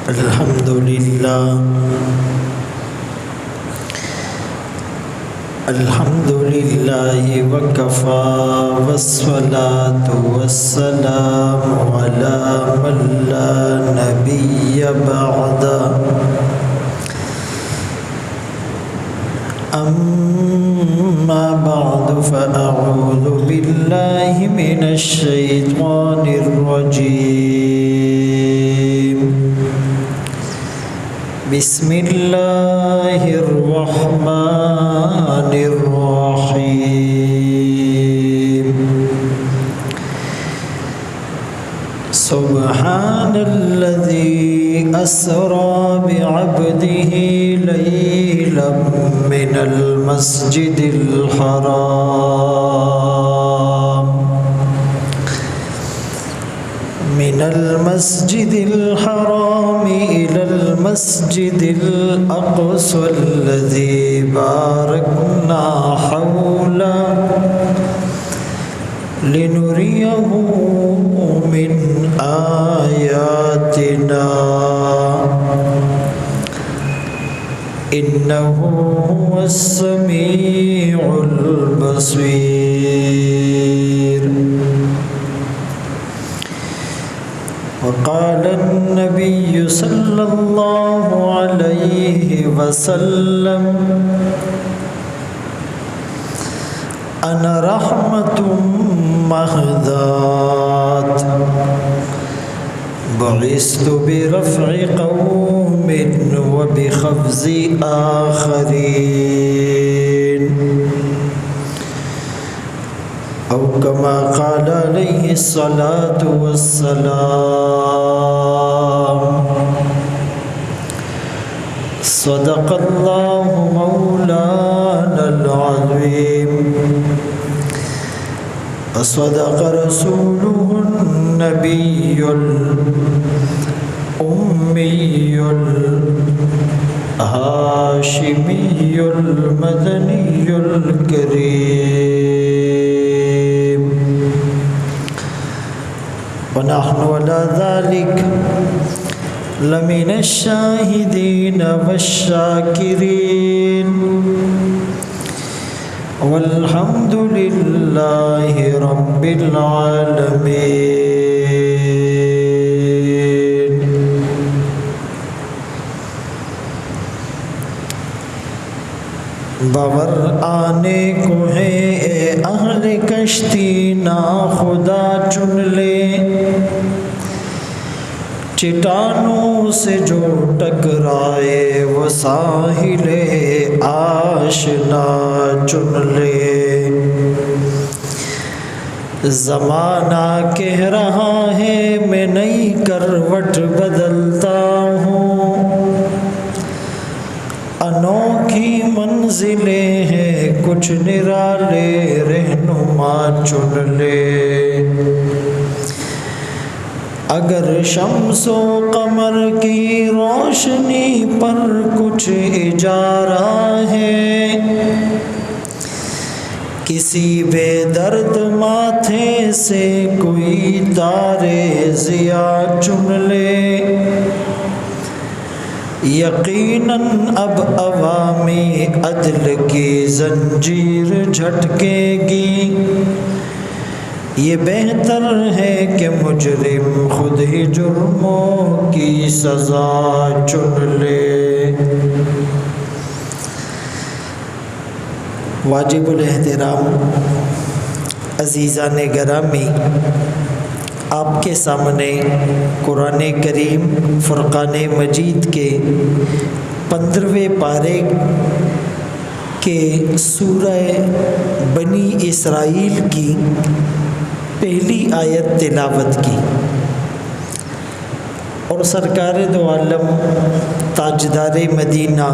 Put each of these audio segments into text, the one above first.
الحمد لله وكفى والصلاة والسلام على من لا نبي بعده أما بعد فأعوذ بالله من الشيطان الرجيم بسم الله الرحمن الرحيم سبحان الذي أسرى بعبده ليلا من المسجد الحرام إلى المسجد الأقصى الذي باركنا حوله لنريه من آياتنا إنه هو السميع البصير. وقال النبي صلى الله عليه وسلم أنا رحمة مهداة بعثت برفع قوم وبخفض آخرين أو كما قال عليه الصلاة والسلام. صدق الله مولانا العظيم وصدق رسوله النبي الأمي الهاشمي المدني الكريم ونحن على ذلك لمن الشاهدين والشاكرين والحمد لله رب العالمين. باور آنے کو ہے اے اہل کشتی نا خدا چن لے، چٹانوں سے جو ٹکرائے وہ ساحل آشنا چن لے. زمانہ کہہ رہا ہے میں نئی کروٹ بدلتا ہوں، انوکھی منزلیں ہیں کچھ نرالے رہنما چن لے. اگر شمس و قمر کی روشنی پر کچھ اجارہ ہے، کسی بے درد ماتھے سے کوئی تارے ضیاء چن لے. یقیناً اب عوامی عدل کی زنجیر جھٹکے گی، یہ بہتر ہے کہ مجرم خود ہی جرموں کی سزا چن لے. واجب الاحترام عزیزان گرامی، آپ کے سامنے قرآن کریم فرقان مجید کے 15ویں پارے کے سورہ بنی اسرائیل کی پہلی آیت تلاوت کی، اور سرکار دو عالم تاجدار مدینہ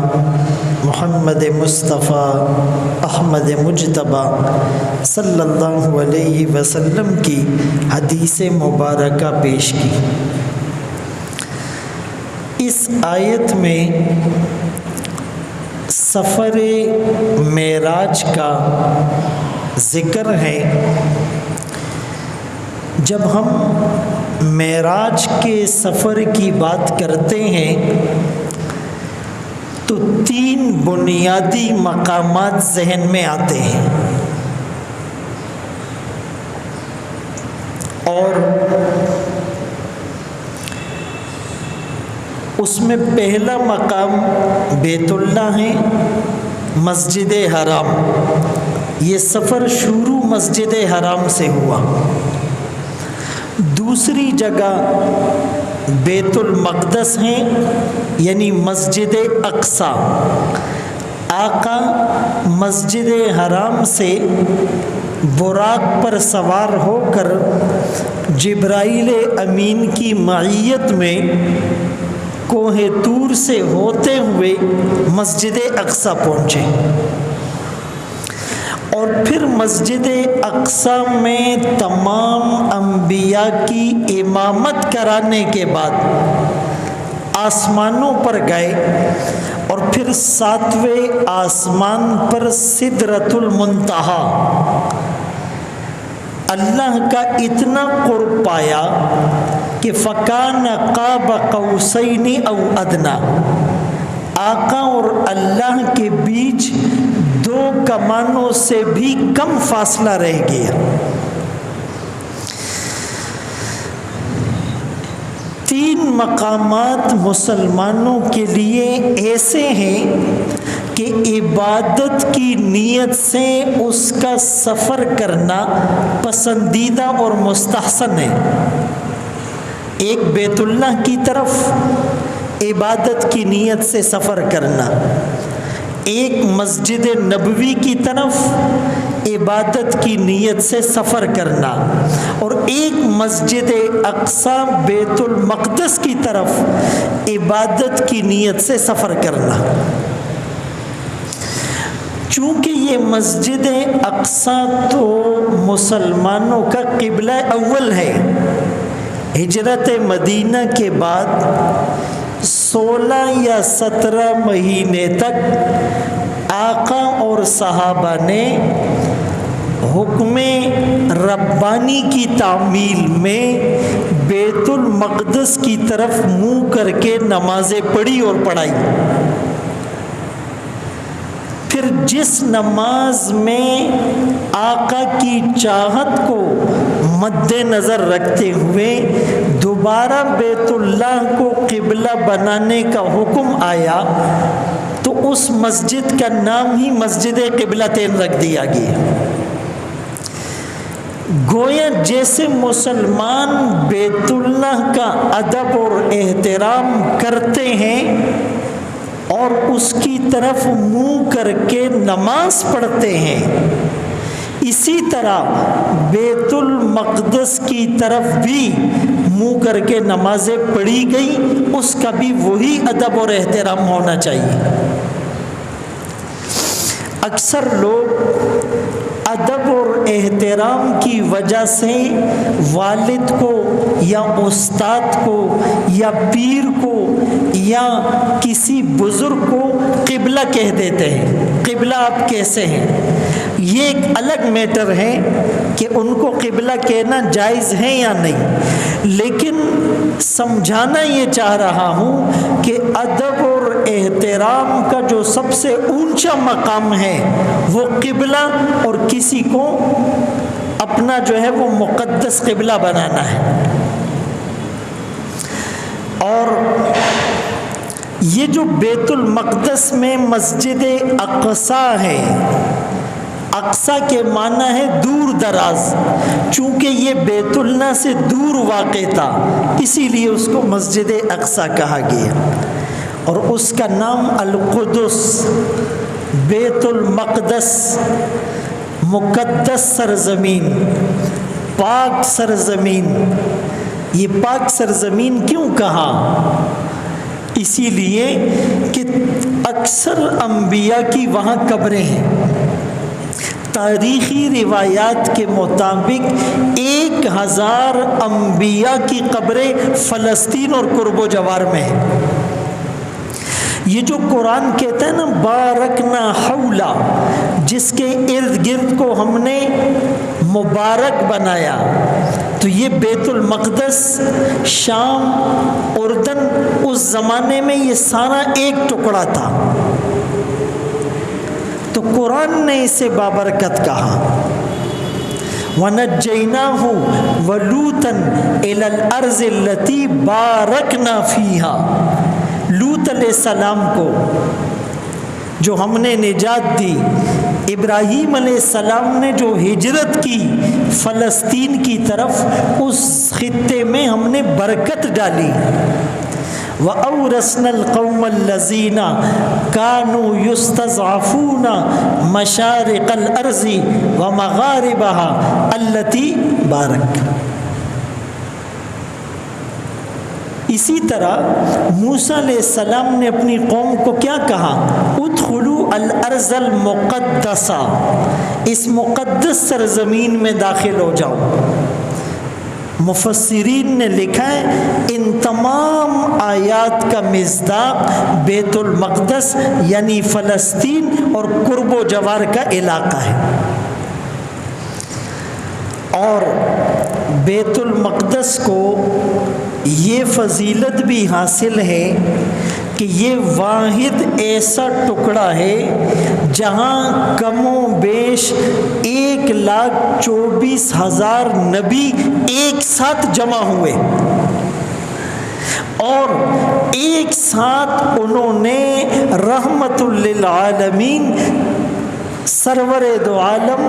محمد مصطفیٰ احمد مجتبیٰ صلی اللہ علیہ وسلم کی حدیث مبارکہ پیش کی. اس آیت میں سفر معراج کا ذکر ہے. جب ہم معراج کے سفر کی بات کرتے ہیں تو 3 بنیادی مقامات ذہن میں آتے ہیں، اور اس میں پہلا مقام بیت اللہ ہے، مسجد حرام۔ یہ سفر شروع مسجد حرام سے ہوا۔ دوسری جگہ بیت المقدس ہے، یعنی مسجد اقصی۔ آقا مسجد حرام سے براق پر سوار ہو کر جبرائیل امین کی معیت میں کوہ طور سے ہوتے ہوئے مسجد اقصی پہنچے، اور پھر مسجد اقصی میں تمام انبیاء کی امامت کرانے کے بعد آسمانوں پر گئے، اور پھر 7ویں آسمان پر سدرۃ المنتہا اللہ کا اتنا قرب پایا کہ فکان قاب قوسین او ادنا، آقا اور اللہ کے بیچ 2 کمانوں سے بھی کم فاصلہ رہ گیا۔ 3 مقامات مسلمانوں کے لیے ایسے ہیں کہ عبادت کی نیت سے اس کا سفر کرنا پسندیدہ اور مستحسن ہے۔ ایک بیت اللہ کی طرف عبادت کی نیت سے سفر کرنا، ایک مسجد نبوی کی طرف عبادت کی نیت سے سفر کرنا، اور ایک مسجد اقصی بیت المقدس کی طرف عبادت کی نیت سے سفر کرنا۔ چونکہ یہ مسجد اقصی تو مسلمانوں کا قبلہ اول ہے، ہجرت مدینہ کے بعد 16 یا 17 مہینے تک آقا اور صحابہ نے حکم ربانی کی تعمیل میں بیت المقدس کی طرف منہ کر کے نمازیں پڑھی اور پڑھائی۔ پھر جس نماز میں آقا کی چاہت کو مد نظر رکھتے ہوئے دوبارہ بیت اللہ کو قبلہ بنانے کا حکم آیا تو اس مسجد کا نام ہی مسجد قبلتین رکھ دیا گیا۔ گویا جیسے مسلمان بیت اللہ کا ادب اور احترام کرتے ہیں اور اس کی طرف منہ کر کے نماز پڑھتے ہیں، اسی طرح بیت المقدس کی طرف بھی منہ کر کے نمازیں پڑھی گئی، اس کا بھی وہی ادب اور احترام ہونا چاہیے۔ اکثر لوگ ادب اور احترام کی وجہ سے والد کو یا استاد کو یا پیر کو یا کسی بزرگ کو قبلہ کہہ دیتے ہیں۔ قبلہ آپ کیسے ہیں؟ یہ ایک الگ میٹر ہے کہ ان کو قبلہ کہنا جائز ہے یا نہیں، لیکن سمجھانا یہ چاہ رہا ہوں کہ ادب اور احترام کا جو سب سے اونچا مقام ہے وہ قبلہ، اور کسی کو اپنا جو ہے وہ مقدس قبلہ بنانا ہے۔ اور یہ جو بیت المقدس میں مسجد اقصی ہے، اقصی کے معنی ہے دور دراز، چونکہ یہ بیت اللہ سے دور واقع تھا اسی لیے اس کو مسجد اقصی کہا گیا، اور اس کا نام القدس، بیت المقدس، مقدس سرزمین، پاک سرزمین۔ یہ پاک سرزمین کیوں کہا؟ اسی لیے کہ اکثر انبیاء کی وہاں قبریں ہیں۔ تاریخی روایات کے مطابق 1000 انبیاء کی قبریں فلسطین اور قرب و جوار میں ہیں۔ یہ جو قرآن کہتا ہے نا بارکنا حولا، جس کے ارد گرد کو ہم نے مبارک بنایا. تو یہ بیت المقدس، شام، اردن، اس زمانے میں یہ سارا ایک ٹکڑا تھا. تو قرآن نے اسے بابرکت کہا. وَنَجَّيْنَاهُ وَلُوطًا إِلَى الْأَرْضِ الَّتِي بَارَكْنَا فِيهَا. لوط علیہ السلام کو جو ہم نے نجات دی، ابراہیم علیہ السلام نے جو ہجرت کی فلسطین کی طرف، اس خطے میں ہم نے برکت ڈالی. وَأَوْرَثْنَا الْقَوْمَ الَّذِينَ كَانُوا يُسْتَضْعَفُونَ مَشَارِقَ الْأَرْضِ وَمَغَارِبَهَا الَّتِي بَارَكْنَا. اسی طرح موسیٰ علیہ السلام نے اپنی قوم کو کیا کہا؟ ادخلوا الارض المقدسہ، اس مقدس سرزمین میں داخل ہو جاؤ. مفسرین نے لکھا ہے ان تمام آیات کا مصداق بیت المقدس یعنی فلسطین اور قرب و جوار کا علاقہ ہے. اور بیت المقدس کو یہ فضیلت بھی حاصل ہے کہ یہ واحد ایسا ٹکڑا ہے جہاں کم و بیش 1,24,000 نبی ایک ساتھ جمع ہوئے، اور ایک ساتھ انہوں نے رحمت للعالمین سرور دو عالم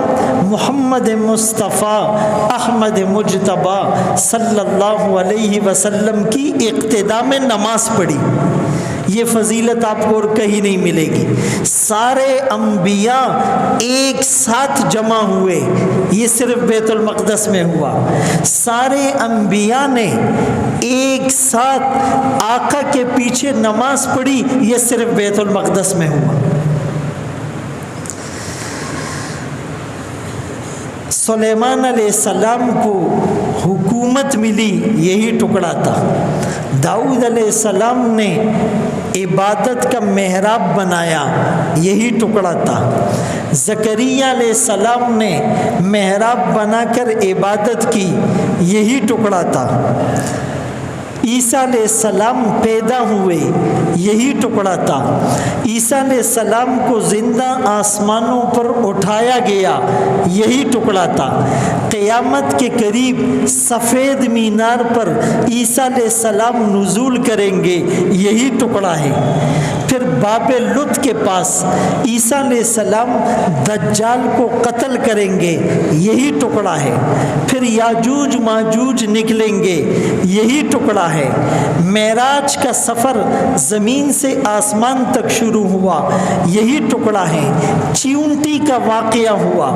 محمد مصطفیٰ احمد مجتبیٰ صلی اللہ علیہ وسلم کی اقتداء میں نماز پڑھی. یہ فضیلت آپ کو اور کہیں نہیں ملے گی. سارے انبیاء ایک ساتھ جمع ہوئے، یہ صرف بیت المقدس میں ہوا. سارے انبیاء نے ایک ساتھ آقا کے پیچھے نماز پڑھی، یہ صرف بیت المقدس میں ہوا. سلیمان علیہ السلام کو حکومت ملی، یہی ٹکڑا تھا. داؤد علیہ السلام نے عبادت کا محراب بنایا، یہی ٹکڑا تھا. زکریا علیہ السلام نے محراب بنا کر عبادت کی، یہی ٹکڑا تھا. عیسیٰ علیہ السلام پیدا ہوئے، یہی ٹکڑا تھا. عیسیٰ علیہ السلام کو زندہ آسمانوں پر اٹھایا گیا، یہی ٹکڑا تھا. قیامت کے قریب سفید مینار پر عیسیٰ علیہ السلام نزول کریں گے، یہی ٹکڑا ہے. پھر باب لط کے پاس عیسیٰ علیہ السلام دجال کو قتل کریں گے، یہی ٹکڑا ہے. پھر یاجوج ماجوج نکلیں گے، یہی ٹکڑا ہے. معراج کا سفر زمین سے آسمان تک شروع ہوا، یہی ٹکڑا ہے. چیونٹی کا واقعہ ہوا،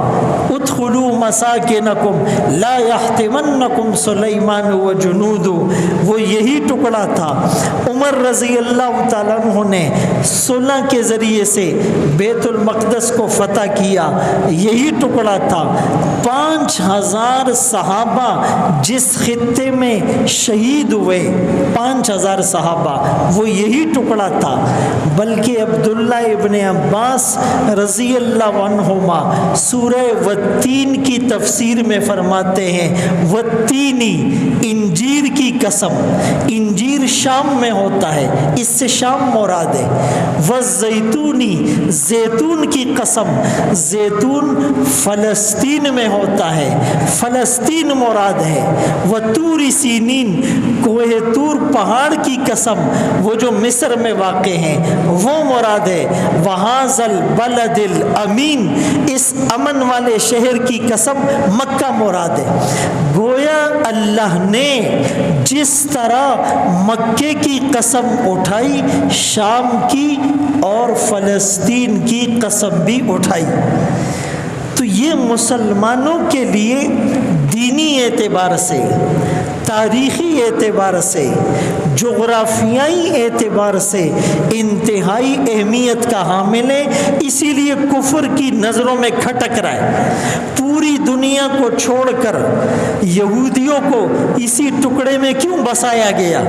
ادخلوا مساکنکم لا یحطمنکم سلیمان و جنود، وہ یہی ٹکڑا تھا. عمر رضی اللہ تعالیٰ عنہ نے صلح کے ذریعے سے بیت المقدس کو فتح کیا، یہی ٹکڑا تھا. 5,000 صحابہ جس خطے میں شہید ہوئے، 5,000 صحابہ، وہ یہی ٹکڑا تھا. بلکہ عبداللہ ابن عباس رضی اللہ عنہما سورہ والتین کی تفسیر میں فرماتے ہیں والتینی، انجیر کی قسم. انجیر شام میں ہوتا ہے، اس سے شام مراد ہے. والزیتونی، زیتون کی قسم. زیتون فلسطین میں ہوتا ہے، فلسطین مراد ہے. وطور سینین، کوہ طور پہاڑ کی قسم، وہ جو مصر میں واقع ہیں، وہ مراد ہے. وہذا البلد الامین، اس امن والے شہر کی قسم مکہ مراد ہے. گویا اللہ نے جس طرح مکے کی قسم اٹھائی، شام کی اور فلسطین کی قسم بھی اٹھائی. تو یہ مسلمانوں کے لیے دینی اعتبار سے، تاریخی اعتبار سے، جغرافیائی اعتبار سے انتہائی اہمیت کا حامل ہے. اسی لیے کفر کی نظروں میں کھٹک رہا ہے. پوری دنیا کو چھوڑ کر یہودیوں کو اسی ٹکڑے میں کیوں بسایا گیا؟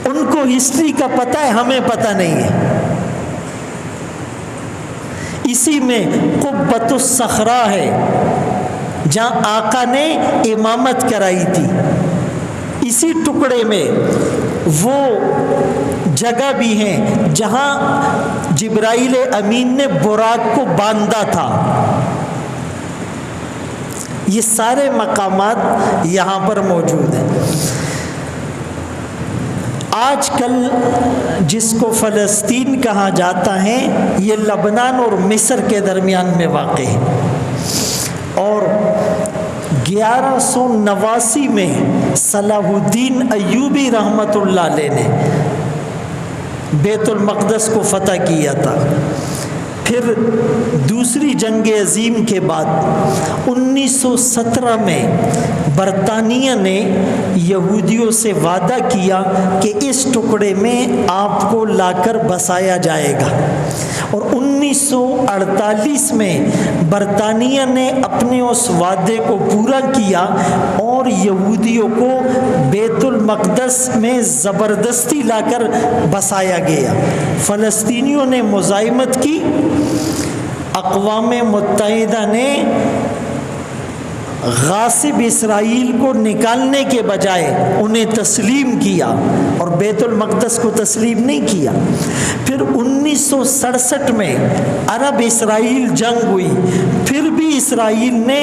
ان کو ہسٹری کا پتہ ہے، ہمیں پتہ نہیں ہے. اسی میں قبۃ الصخرہ ہے جہاں آقا نے امامت کرائی تھی، اسی ٹکڑے میں وہ جگہ بھی ہے جہاں جبرائیل امین نے براق کو باندھا تھا۔ یہ سارے مقامات یہاں پر موجود ہیں۔ آج کل جس کو فلسطین کہا جاتا ہے یہ لبنان اور مصر کے درمیان میں واقع ہے، اور 1189 میں صلاح الدین ایوبی رحمۃ اللہ علیہ نے بیت المقدس کو فتح کیا تھا۔ پھر دوسری جنگ عظیم کے بعد 1917 میں برطانیہ نے یہودیوں سے وعدہ کیا کہ اس ٹکڑے میں آپ کو لا کر بسایا جائے گا، اور 1948 میں برطانیہ نے اپنے اس وعدے کو پورا کیا اور یہودیوں کو بیت المقدس میں زبردستی لا کر بسایا گیا۔ فلسطینیوں نے مزاحمت کی، اقوام متحدہ نے غاصب اسرائیل کو نکالنے کے بجائے انہیں تسلیم کیا اور بیت المقدس کو تسلیم نہیں کیا۔ پھر 1967 میں عرب اسرائیل جنگ ہوئی، پھر بھی اسرائیل نے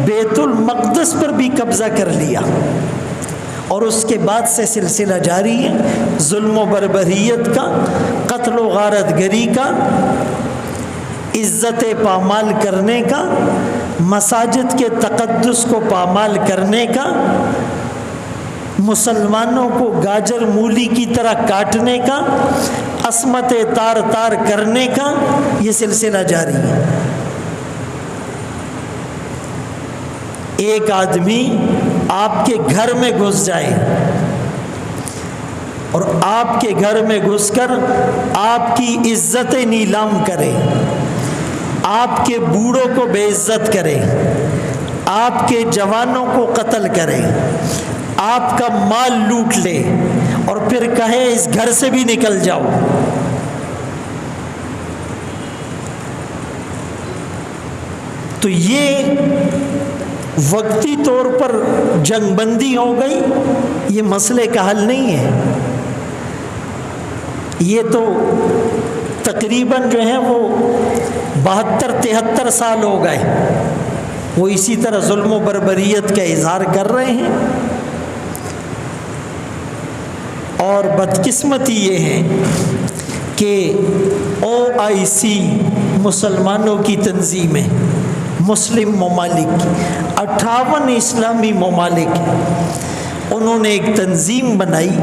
بیت المقدس پر بھی قبضہ کر لیا، اور اس کے بعد سے سلسلہ جاری ہے، ظلم و بربریت کا، قتل و غارت گری کا، عزت پامال کرنے کا، مساجد کے تقدس کو پامال کرنے کا، مسلمانوں کو گاجر مولی کی طرح کاٹنے کا، عصمت تار تار کرنے کا، یہ سلسلہ جاری ہے۔ ایک آدمی آپ کے گھر میں گھس جائے اور آپ کے گھر میں گھس کر آپ کی عزت نیلام کرے، آپ کے بوڑھوں کو بے عزت کرے، آپ کے جوانوں کو قتل کرے، آپ کا مال لوٹ لے اور پھر کہے اس گھر سے بھی نکل جاؤ، تو یہ وقتی طور پر جنگ بندی ہو گئی، یہ مسئلے کا حل نہیں ہے۔ یہ تو تقریباً جو ہے وہ 72-73 سال ہو گئے، وہ اسی طرح ظلم و بربریت کا اظہار کر رہے ہیں۔ اور بدقسمتی یہ ہے کہ OIC مسلمانوں کی تنظیم ہے، مسلم ممالک 58 اسلامی ممالک، انہوں نے ایک تنظیم بنائی،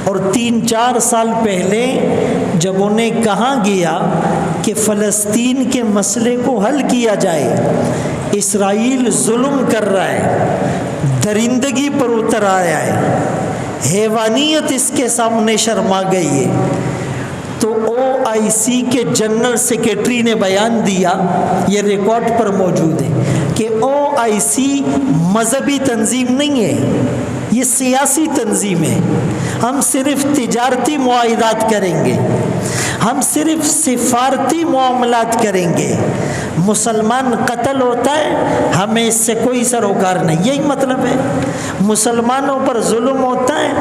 اور 3-4 سال پہلے جب انہیں کہا گیا کہ فلسطین کے مسئلے کو حل کیا جائے، اسرائیل ظلم کر رہا ہے، درندگی پر اتر آیا ہے، حیوانیت اس کے سامنے شرما گئی ہے، تو OIC کے جنرل سیکریٹری نے بیان دیا، یہ ریکارڈ پر موجود ہے، کہ OIC مذہبی تنظیم نہیں ہے، یہ سیاسی تنظیم ہے، ہم صرف تجارتی معاہدات کریں گے، ہم صرف سفارتی معاملات کریں گے، مسلمان قتل ہوتا ہے ہمیں اس سے کوئی سروکار نہیں، یہی مطلب ہے، مسلمانوں پر ظلم ہوتا ہے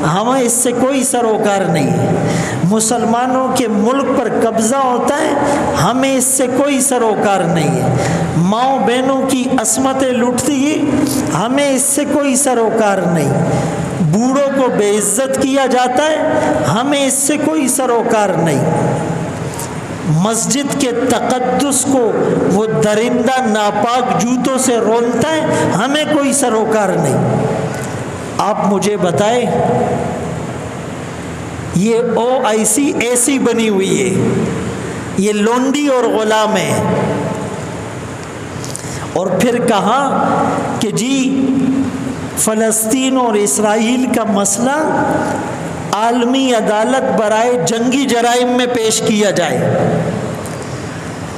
ہمیں اس سے کوئی سروکار نہیں ہے، مسلمانوں کے ملک پر قبضہ ہوتا ہے ہمیں اس سے کوئی سروکار نہیں ہے، ماؤں بہنوں کی عصمتیں لوٹتی ہے ہمیں اس سے کوئی سروکار نہیں، بوڑھوں کو بے عزت کیا جاتا ہے ہمیں اس سے کوئی سروکار نہیں، مسجد کے تقدس کو وہ درندہ ناپاک جوتوں سے رونتا ہے ہمیں کوئی سروکار نہیں۔ آپ مجھے بتائیں یہ OIC ایسی بنی ہوئی ہے، یہ لونڈی اور غلام ہے، اور پھر کہا کہ جی فلسطین اور اسرائیل کا مسئلہ عالمی عدالت برائے جنگی جرائم میں پیش کیا جائے،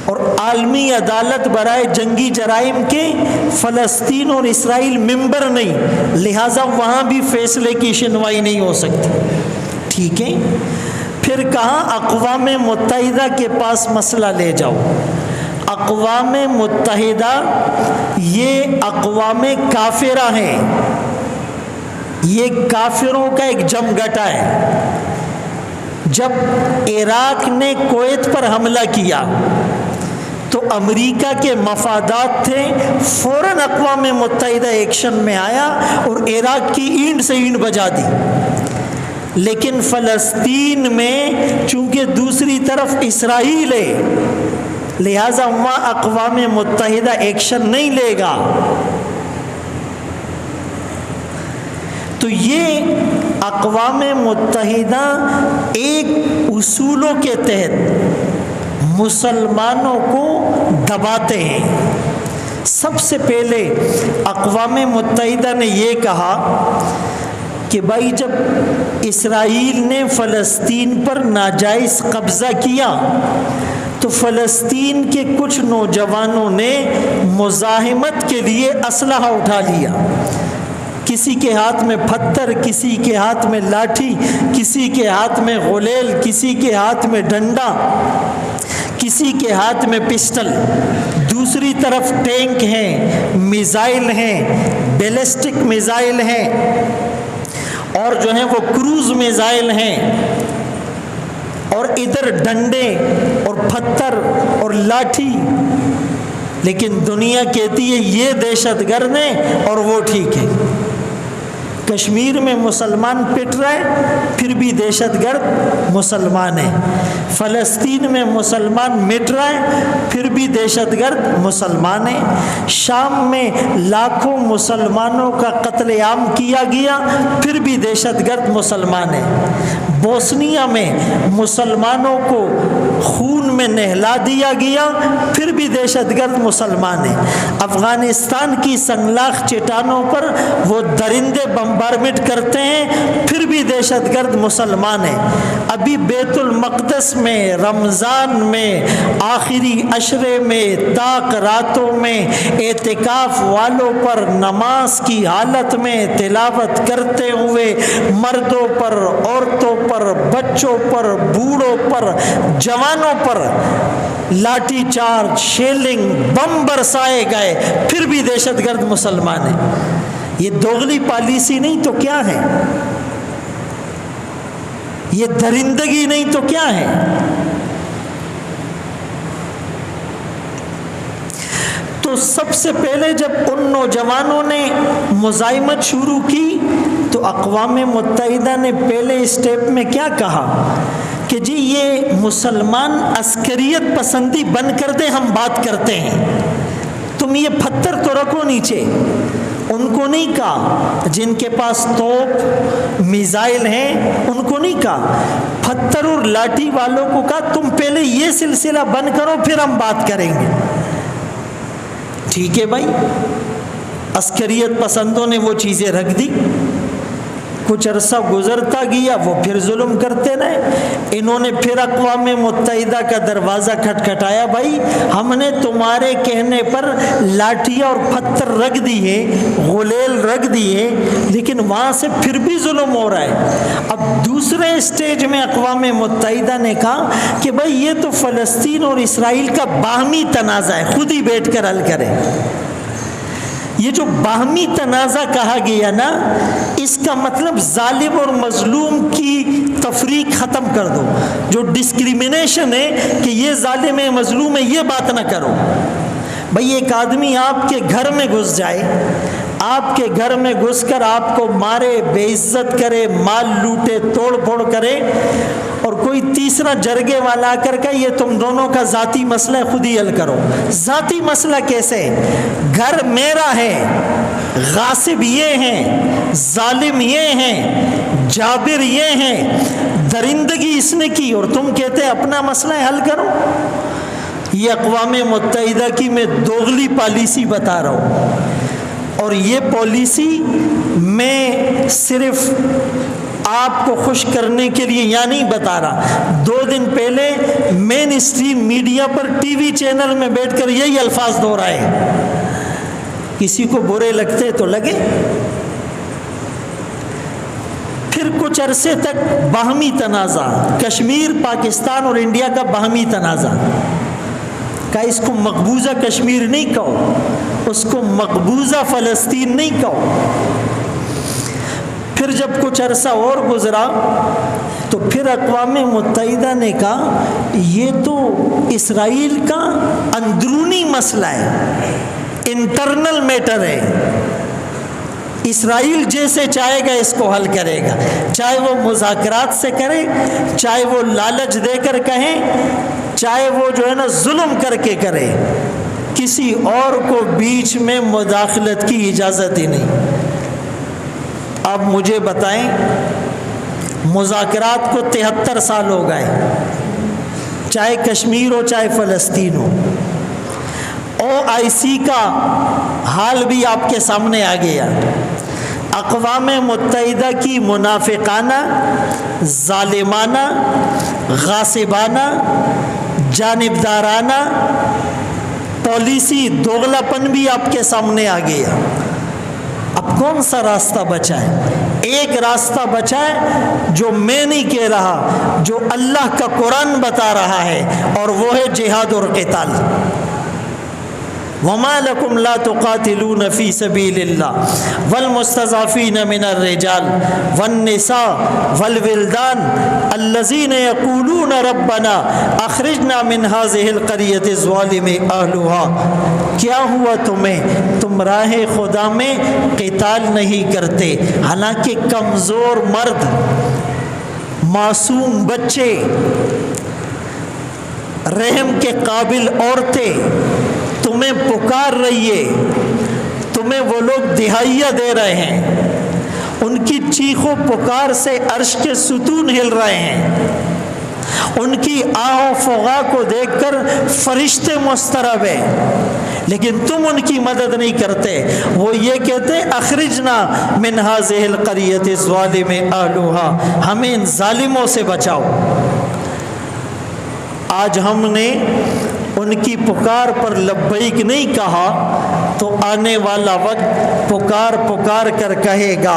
اور عالمی عدالت برائے جنگی جرائم کے فلسطین اور اسرائیل ممبر نہیں، لہٰذا وہاں بھی فیصلے کی سنوائی نہیں ہو سکتی، ٹھیک ہے۔ پھر کہا اقوام متحدہ کے پاس مسئلہ لے جاؤ، اقوام متحدہ یہ اقوام کافرہ ہیں، یہ کافروں کا ایک جمگٹا ہے۔ جب عراق نے کویت پر حملہ کیا تو امریکہ کے مفادات تھے، فوراً اقوام متحدہ ایکشن میں آیا اور عراق کی اینٹ سے اینٹ بجا دی۔ لیکن فلسطین میں چونکہ دوسری طرف اسرائیل ہے، لہٰذا وہاں اقوام متحدہ ایکشن نہیں لے گا۔ تو یہ اقوام متحدہ ایک اصولوں کے تحت مسلمانوں کو دباتے ہیں۔ سب سے پہلے اقوام متحدہ نے یہ کہا کہ بھائی جب اسرائیل نے فلسطین پر ناجائز قبضہ کیا تو فلسطین کے کچھ نوجوانوں نے مزاحمت کے لیے اسلحہ اٹھا لیا، کسی کے ہاتھ میں پتھر، کسی کے ہاتھ میں لاٹھی، کسی کے ہاتھ میں غلیل، کسی کے ہاتھ میں ڈنڈا، کسی کے ہاتھ میں پسٹل، دوسری طرف ٹینک ہیں، میزائل ہیں، بیلسٹک میزائل ہیں، اور جو ہیں وہ کروز میزائل ہیں، اور ادھر ڈنڈے اور پتھر اور لاٹھی۔ لیکن دنیا کہتی ہے یہ دہشت گرد ہیں اور وہ ٹھیک ہے۔ کشمیر میں مسلمان پٹ رہے پھر بھی دہشت گرد مسلمان ہیں، فلسطین میں مسلمان مٹ رہے پھر بھی دہشت گرد مسلمان ہیں، شام میں لاکھوں مسلمانوں کا قتل عام کیا گیا پھر بھی دہشت گرد مسلمان ہیں، بوسنیا میں مسلمانوں کو خون میں نہلا دیا گیا پھر بھی دہشت گرد مسلمان ہیں، افغانستان کی سنگلاخ چٹانوں پر وہ درندے بمبارمنٹ کرتے ہیں پھر بھی دہشت گرد مسلمان ہیں۔ ابھی بیت المقدس میں رمضان میں آخری عشرے میں تاک راتوں میں اعتکاف والوں پر نماز کی حالت میں تلاوت کرتے ہوئے مردوں پر، عورتوں پر، بچوں پر، بوڑھوں پر، جوانوں پر لاٹھی چارج، شیلنگ، بم برسائے گئے پھر بھی دہشت گرد مسلمان ہیں۔ یہ دوغلی پالیسی نہیں تو کیا ہے؟ یہ درندگی نہیں تو کیا ہے؟ تو سب سے پہلے جب ان نوجوانوں نے مزاحمت شروع کی تو اقوام متحدہ نے پہلے اسٹیپ میں کیا کہا کہ جی یہ مسلمان عسکریت پسندی بند کر دے، ہم بات کرتے ہیں، تم یہ پتھر تو رکھو نیچے۔ ان کو نہیں کہا جن کے پاس توپ میزائل ہیں، ان کو نہیں کہا، پتھر اور لاٹھی والوں کو کہا تم پہلے یہ سلسلہ بند کرو پھر ہم بات کریں گے۔ ٹھیک ہے بھائی، عسکریت پسندوں نے وہ چیزیں رکھ دی، کچھ عرصہ گزرتا گیا، وہ پھر ظلم کرتے رہے، انہوں نے پھر اقوام متحدہ کا دروازہ کھٹکھٹایا، بھائی ہم نے تمہارے کہنے پر لاٹھیاں اور پتھر رکھ دیے، غلیل رکھ دیے، لیکن وہاں سے پھر بھی ظلم ہو رہا ہے۔ اب دوسرے اسٹیج میں اقوام متحدہ نے کہا کہ بھائی یہ تو فلسطین اور اسرائیل کا باہمی تنازع ہے، خود ہی بیٹھ کر حل کریں۔ یہ جو باہمی تنازع کہا گیا نا، اس کا مطلب ظالم اور مظلوم کی تفریق ختم کر دو۔ جو ڈسکریمنیشن ہے کہ یہ ظالم ہے مظلوم ہے، یہ بات نہ کرو۔ بھئی ایک آدمی آپ کے گھر میں گھس جائے، آپ کے گھر میں گھس کر آپ کو مارے، بے عزت کرے، مال لوٹے، توڑ پھوڑ کرے، اور کوئی تیسرا جرگے والا آ کر کہ یہ تم دونوں کا ذاتی مسئلہ ہے، خود ہی حل کرو۔ ذاتی مسئلہ کیسے؟ گھر میرا ہے، غاصب یہ ہیں، ظالم یہ ہیں، جابر یہ ہیں، درندگی اس نے کی، اور تم کہتے ہیں اپنا مسئلہ حل کرو۔ یہ اقوام متحدہ کی میں دوغلی پالیسی بتا رہا ہوں، اور یہ پالیسی میں صرف آپ کو خوش کرنے کے لیے یا نہیں بتا رہا۔ 2 دن پہلے مین اسٹریم میڈیا پر ٹی وی چینل میں بیٹھ کر یہی الفاظ دہرائے، کسی کو برے لگتے تو لگے۔ پھر کچھ عرصے تک باہمی تنازع، کشمیر، پاکستان اور انڈیا کا باہمی تنازع، کہ اس کو مقبوضہ کشمیر نہیں کہو، اس کو مقبوضہ فلسطین نہیں کہو۔ پھر جب کچھ عرصہ اور گزرا تو پھر اقوام متحدہ نے کہا یہ تو اسرائیل کا اندرونی مسئلہ ہے، انٹرنل میٹر ہے، اسرائیل جیسے چاہے گا اس کو حل کرے گا، چاہے وہ مذاکرات سے کرے، چاہے وہ لالچ دے کر کہیں، چاہے وہ جو ہے نا ظلم کر کے کرے، کسی اور کو بیچ میں مداخلت کی اجازت ہی نہیں۔ اب مجھے بتائیں، مذاکرات کو 73 سال ہو گئے، چاہے کشمیر ہو چاہے فلسطین ہو۔ OIC کا حال بھی آپ کے سامنے آ گیا۔ اقوام متحدہ کی منافقانہ، ظالمانہ، غاصبانہ، جانبدارانہ پالیسی، دوغلا پن بھی آپ کے سامنے آ گیا۔ اب کون سا راستہ بچا ہے؟ ایک راستہ بچا ہے جو میں نہیں کہہ رہا، جو اللہ کا قرآن بتا رہا ہے، اور وہ ہے جہاد اور قتال۔ وَمَا لَكُمْ لَا تُقَاتِلُونَ فِي سَبِيلِ اللَّهِ وَالْمُسْتَضْعَفِينَ مِنَ الرِّجَالِ وَالنِّسَاءِ وَالْوِلْدَانِ الَّذِينَ يَقُولُونَ رَبَّنَا أَخْرِجْنَا مِنْ هَٰذِهِ الْقَرْيَةِ الظَّالِمِ أَهْلُهَا۔ کیا ہوا تمہیں؟ تم راہ خدا میں قتال نہیں کرتے، حالانکہ کمزور مرد، معصوم بچے، رحم کے قابل عورتیں تمہیں پکار رہی ہے، تمہیں وہ لوگ دہائیاں دے رہے ہیں، ان کی چیخ و پکار سے عرش کے ستون ہل رہے ہیں، ان کی آہ و فغاں کو دیکھ کر فرشتے مضطرب ہیں، لیکن تم ان کی مدد نہیں کرتے۔ وہ یہ کہتے اخرجنا من هذه القرية الظالم اهلها، ہمیں ان ظالموں سے بچاؤ۔ آج ہم نے ان کی پکار پر لبیک نہیں کہا تو آنے والا وقت پکار پکار کر کہے گا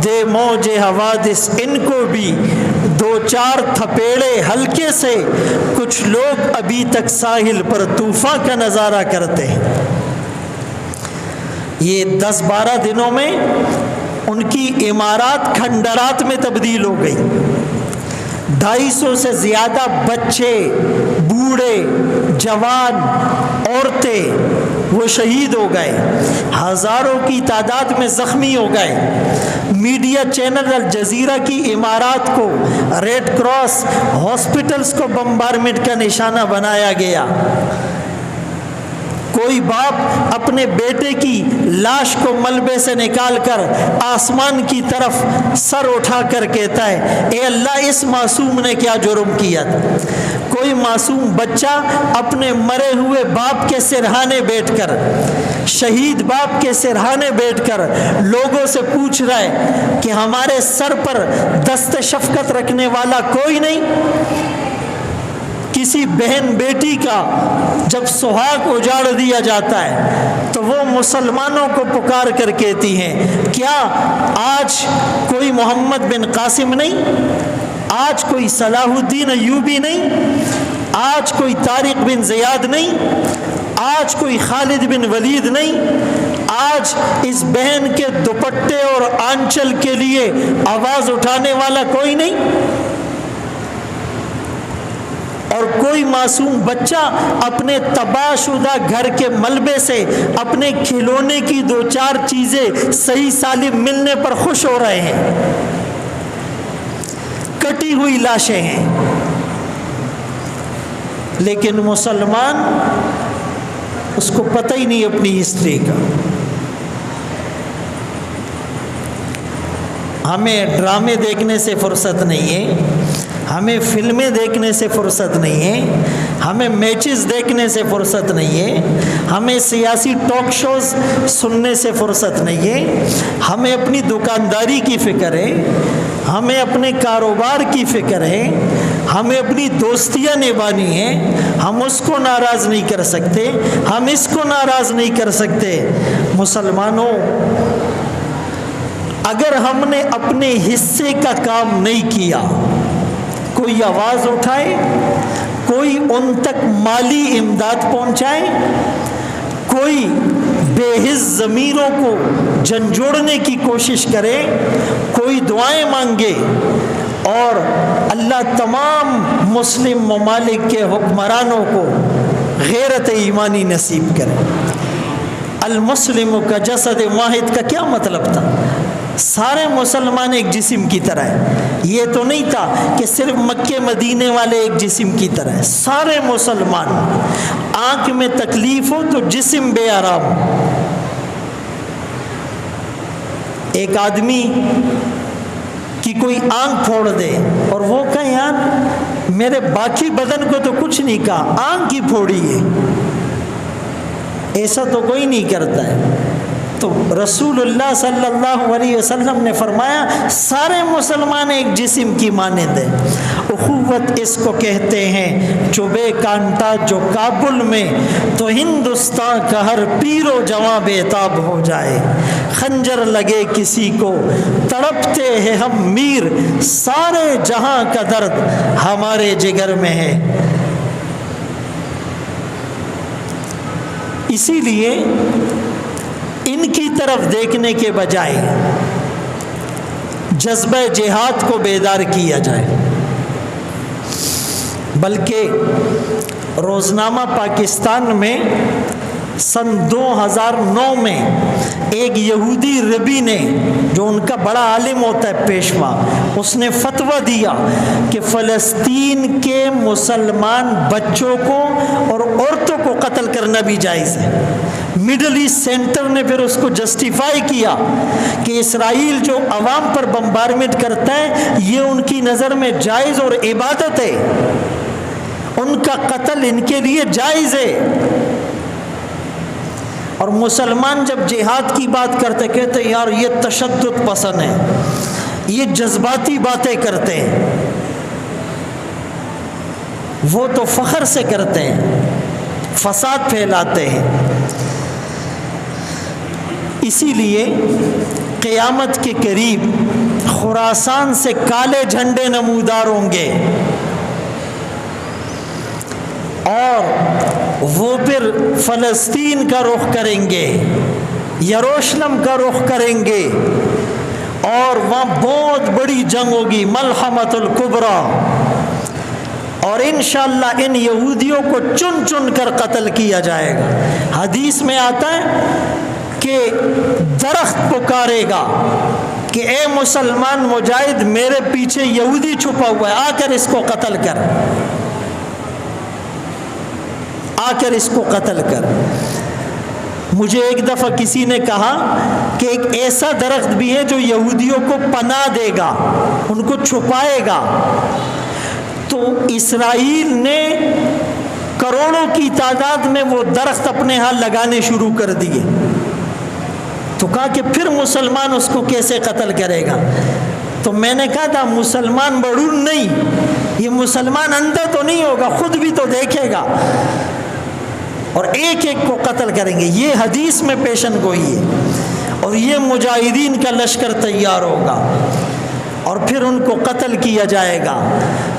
دے موج حوادث ان کو بھی دو چار تھپیڑے ہلکے سے، کچھ لوگ ابھی تک ساحل پر طوفان کا نظارہ کرتے ہیں۔ یہ 10-12 دنوں میں ان کی عمارات کھنڈرات میں تبدیل ہو گئی۔ 250 سے زیادہ بچے، بوڑھے، جوان، عورتیں وہ شہید ہو گئے، ہزاروں کی تعداد میں زخمی ہو گئے۔ میڈیا چینل الجزیرہ کی عمارات کو، ریڈ کراس ہاسپٹلز کو بمبارمنٹ کا نشانہ بنایا گیا۔ کوئی باپ اپنے بیٹے کی لاش کو ملبے سے نکال کر آسمان کی طرف سر اٹھا کر کہتا ہے اے اللہ اس معصوم نے کیا جرم کیا تھا۔ کوئی معصوم بچہ اپنے مرے ہوئے باپ کے سرہانے بیٹھ کر، شہید باپ کے سرہانے بیٹھ کر لوگوں سے پوچھ رہا ہے کہ ہمارے سر پر دست شفقت رکھنے والا کوئی نہیں؟ کسی بہن بیٹی کا جب سہاگ اجاڑ دیا جاتا ہے تو وہ مسلمانوں کو پکار کر کہتی ہیں کیا آج کوئی محمد بن قاسم نہیں؟ آج کوئی صلاح الدین ایوبی نہیں؟ آج کوئی طارق بن زیاد نہیں؟ آج کوئی خالد بن ولید نہیں؟ آج اس بہن کے دوپٹے اور آنچل کے لیے آواز اٹھانے والا کوئی نہیں؟ اور کوئی معصوم بچہ اپنے تباہ شدہ گھر کے ملبے سے اپنے کھلونے کی 2-4 چیزیں صحیح سالم ملنے پر خوش ہو رہے ہیں۔ کٹی ہوئی لاشیں ہیں، لیکن مسلمان اس کو پتہ ہی نہیں اپنی ہسٹری کا۔ ہمیں ڈرامے دیکھنے سے فرصت نہیں ہے، ہمیں فلمیں دیکھنے سے فرصت نہیں ہے، ہمیں میچز دیکھنے سے فرصت نہیں ہے، ہمیں سیاسی ٹاک شوز سننے سے فرصت نہیں ہے، ہمیں اپنی دکانداری کی فکر ہے، ہمیں اپنے کاروبار کی فکر ہے، ہمیں اپنی دوستیاں نبھانی ہیں۔ ہم اس کو ناراض نہیں کر سکتے، ہم اس کو ناراض نہیں کر سکتے۔ مسلمانوں، اگر ہم نے اپنے حصے کا کام نہیں کیا، کوئی آواز اٹھائے، کوئی ان تک مالی امداد پہنچائے، کوئی بے حس ضمیروں کو جھنجھوڑنے کی کوشش کرے، کوئی دعائیں مانگے، اور اللہ تمام مسلم ممالک کے حکمرانوں کو غیرت ایمانی نصیب کرے۔ المسلم کا جسد واحد کا کیا مطلب تھا؟ سارے مسلمان ایک جسم کی طرح ہیں۔ یہ تو نہیں تھا کہ صرف مکے مدینے والے ایک جسم کی طرح ہیں، سارے مسلمان۔ آنکھ میں تکلیف ہو تو جسم بے آرام۔ ایک آدمی کی کوئی آنکھ پھوڑ دے اور وہ کہے یار میرے باقی بدن کو تو کچھ نہیں کہا، آنکھ ہی پھوڑی ہے، ایسا تو کوئی نہیں کرتا ہے۔ تو رسول اللہ صلی اللہ علیہ وسلم نے فرمایا سارے مسلمان ایک جسم کی مانند ہیں۔ اخوت اس کو کہتے ہیں، چوبے کانٹا جو کابل میں تو ہندوستان کا ہر پیر و جواں بے تاب ہو جائے۔ خنجر لگے کسی کو تڑپتے ہیں ہم میر، سارے جہاں کا درد ہمارے جگر میں ہے۔ اسی لیے ان کی طرف دیکھنے کے بجائے جذبہ جہاد کو بیدار کیا جائے، بلکہ روزنامہ پاکستان میں سن 2009 میں ایک یہودی ربی نے، جو ان کا بڑا عالم ہوتا ہے پیشوا، اس نے فتویٰ دیا کہ فلسطین کے مسلمان بچوں کو اور عورتوں کو قتل کرنا بھی جائز ہے۔ مڈل ایسٹ سینٹر نے پھر اس کو جسٹیفائی کیا کہ اسرائیل جو عوام پر بمبارمنٹ کرتا ہے یہ ان کی نظر میں جائز اور عبادت ہے، ان کا قتل ان کے لیے جائز ہے۔ اور مسلمان جب جہاد کی بات کرتے کہتے یار یہ تشدد پسند ہے، یہ جذباتی باتیں کرتے ہیں، وہ تو فخر سے کرتے ہیں، فساد پھیلاتے ہیں۔ اسی لیے قیامت کے قریب خراسان سے کالے جھنڈے نمودار ہوں گے، اور وہ پھر فلسطین کا رخ کریں گے، یروشلم کا رخ کریں گے، اور وہاں بہت بڑی جنگ ہوگی، ملحمۃ الکبریٰ، اور انشاءاللہ ان یہودیوں کو چن چن کر قتل کیا جائے گا۔ حدیث میں آتا ہے کہ درخت پکارے گا کہ اے مسلمان مجاہد میرے پیچھے یہودی چھپا ہوا ہے، آ کر اس کو قتل کر، آ کر اس کو قتل کر۔ مجھے ایک دفعہ کسی نے کہا کہ ایک ایسا درخت بھی ہے جو یہودیوں کو پناہ دے گا، ان کو چھپائے گا۔ تو اسرائیل نے کروڑوں کی تعداد میں وہ درخت اپنے ہاں لگانے شروع کر دیے، تو کہا کہ پھر مسلمان اس کو کیسے قتل کرے گا؟ تو میں نے کہا تھا مسلمان بڑھون نہیں، یہ مسلمان اندھا تو نہیں ہوگا، خود بھی تو دیکھے گا، اور ایک ایک کو قتل کریں گے۔ یہ حدیث میں پیشن گوئی ہے، اور یہ مجاہدین کا لشکر تیار ہوگا، اور پھر ان کو قتل کیا جائے گا۔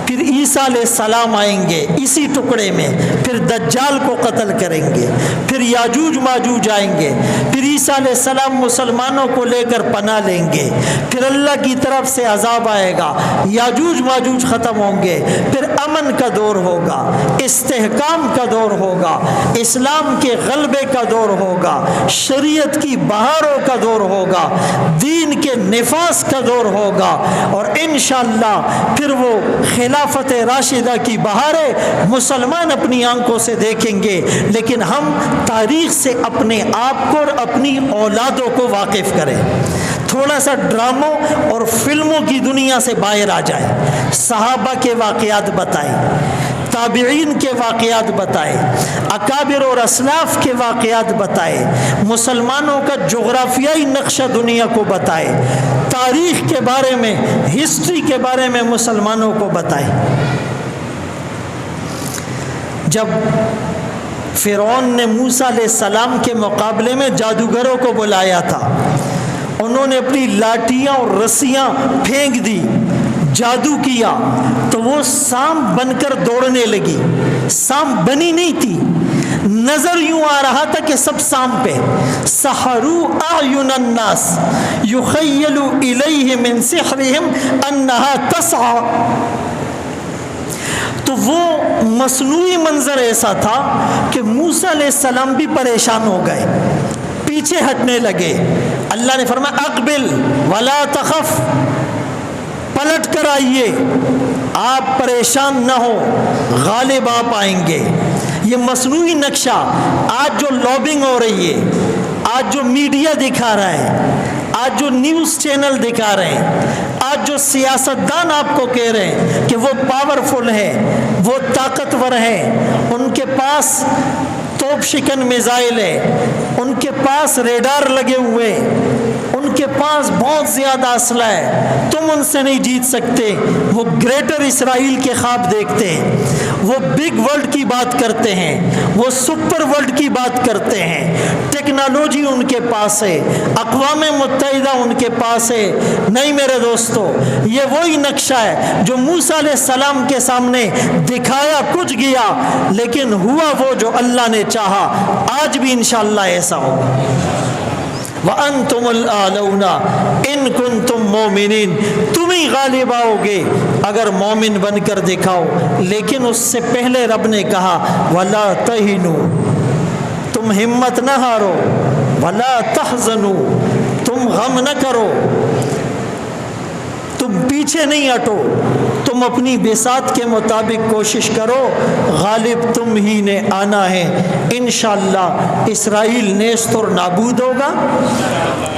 پھر عیسیٰ علیہ السلام آئیں گے اسی ٹکڑے میں، پھر دجال کو قتل کریں گے، پھر یاجوج ماجوج آئیں گے، پھر عیسیٰ علیہ السلام مسلمانوں کو لے کر پناہ لیں گے، پھر اللہ کی طرف سے عذاب آئے گا، یاجوج ماجوج ختم ہوں گے، پھر امن کا دور ہوگا، استحکام کا دور ہوگا، اسلام کے غلبے کا دور ہوگا، شریعت کی بہاروں کا دور ہوگا، دین کے نفاذ کا دور ہوگا، اور انشاءاللہ پھر وہ خلافت راشدہ کی بہاریں مسلمان اپنی آنکھوں سے دیکھیں گے۔ لیکن ہم تاریخ سے اپنے آپ کو اور اپنی اولادوں کو واقف کریں، تھوڑا سا ڈراموں اور فلموں کی دنیا سے باہر آ جائیں، صحابہ کے واقعات بتائیں، تابعین کے واقعات بتائے، اکابر اور اسلاف کے واقعات بتائے، مسلمانوں کا جغرافیائی نقشہ دنیا کو بتائے، تاریخ کے بارے میں، ہسٹری کے بارے میں مسلمانوں کو بتائے۔ جب فرعون نے موسیٰ علیہ السلام کے مقابلے میں جادوگروں کو بلایا تھا، انہوں نے اپنی لاٹھیاں اور رسیاں پھینک دی، جادو کیا تو وہ سانپ بن کر دوڑنے لگی. سانپ بنی نہیں تھی, نظر یوں آ رہا تھا کہ سب سانپ ہے. سحروا اعین الناس یخیل الیہ من سحرہم انہا تسعی. تو وہ مصنوعی منظر ایسا تھا کہ موسیٰ علیہ السلام بھی پریشان ہو گئے, پیچھے ہٹنے لگے. اللہ نے فرمایا اقبل ولا تخف, پلٹ کر آئیے, آپ پریشان نہ ہو, غالب آپ آئیں گے. یہ مصنوعی نقشہ آج جو لابنگ ہو رہی ہے, آج جو میڈیا دکھا رہا ہے, آج جو نیوز چینل دکھا رہے ہیں, آج جو سیاستدان آپ کو کہہ رہے ہیں کہ وہ پاورفل ہے, وہ طاقتور ہے, ان کے پاس توپ شکن میزائل ہے, ان کے پاس ریڈار لگے ہوئے, ان کے پاس بہت زیادہ اسلحہ ہے, تم ان سے نہیں جیت سکتے. وہ گریٹر اسرائیل کے خواب دیکھتے ہیں, وہ بگ ورلڈ کی بات کرتے ہیں, وہ سپر ورلڈ کی بات کرتے ہیں. ٹیکنالوجی ان کے پاس ہے, اقوام متحدہ ان کے پاس ہے. نہیں میرے دوستو, یہ وہی نقشہ ہے جو موسیٰ علیہ السلام کے سامنے دکھایا کچھ گیا, لیکن ہوا وہ جو اللہ نے چاہا. آج بھی انشاءاللہ ایسا ہوگا. وَأَنْتُمُ الْأَعْلَوْنَ إِن كُنْتُم مُؤْمِنِينَ, تم ہی غالب آؤ گے اگر مومن بن کر دکھاؤ. لیکن اس سے پہلے رب نے کہا وَلَا تَهِنُوا, تم ہمت نہ ہارو, وَلَا تَحْزَنُوا, تم غم نہ کرو, تم پیچھے نہیں ہٹو, تم اپنی بساط کے مطابق کوشش کرو, غالب تم ہی نے آنا ہے. انشاءاللہ اسرائیل نیست اور نابود ہوگا,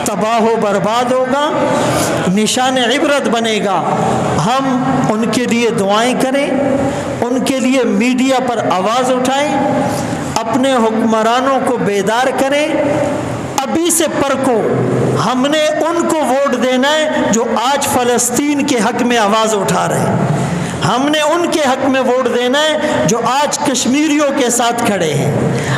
تباہ و برباد ہوگا, نشان عبرت بنے گا. ہم ان کے لیے دعائیں کریں, ان کے لیے میڈیا پر آواز اٹھائیں, اپنے حکمرانوں کو بیدار کریں. ابھی سے پرکھو, ہم نے ان کو ووٹ دینا ہے جو آج فلسطین کے حق میں آواز اٹھا رہے ہیں. ہم نے ان کے حق میں ووٹ دینا ہے جو آج کشمیریوں کے ساتھ کھڑے ہیں.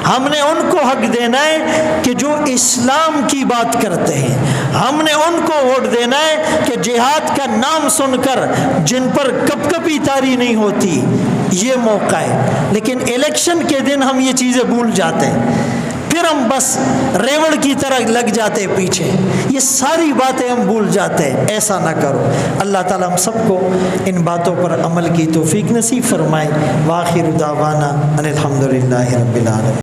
ہم نے ان کو حق دینا ہے کہ جو اسلام کی بات کرتے ہیں. ہم نے ان کو ووٹ دینا ہے کہ جہاد کا نام سن کر جن پر کپ کپی طاری نہیں ہوتی. یہ موقع ہے. لیکن الیکشن کے دن ہم یہ چیزیں بھول جاتے ہیں, پھر ہم بس ریوڑ کی طرح لگ جاتے پیچھے, یہ ساری باتیں ہم بھول جاتے ہیں. ایسا نہ کرو. اللہ تعالیٰ ہم سب کو ان باتوں پر عمل کی توفیق نصیب فرمائے. وآخر دعوانا ان الحمد للہ رب العالمین.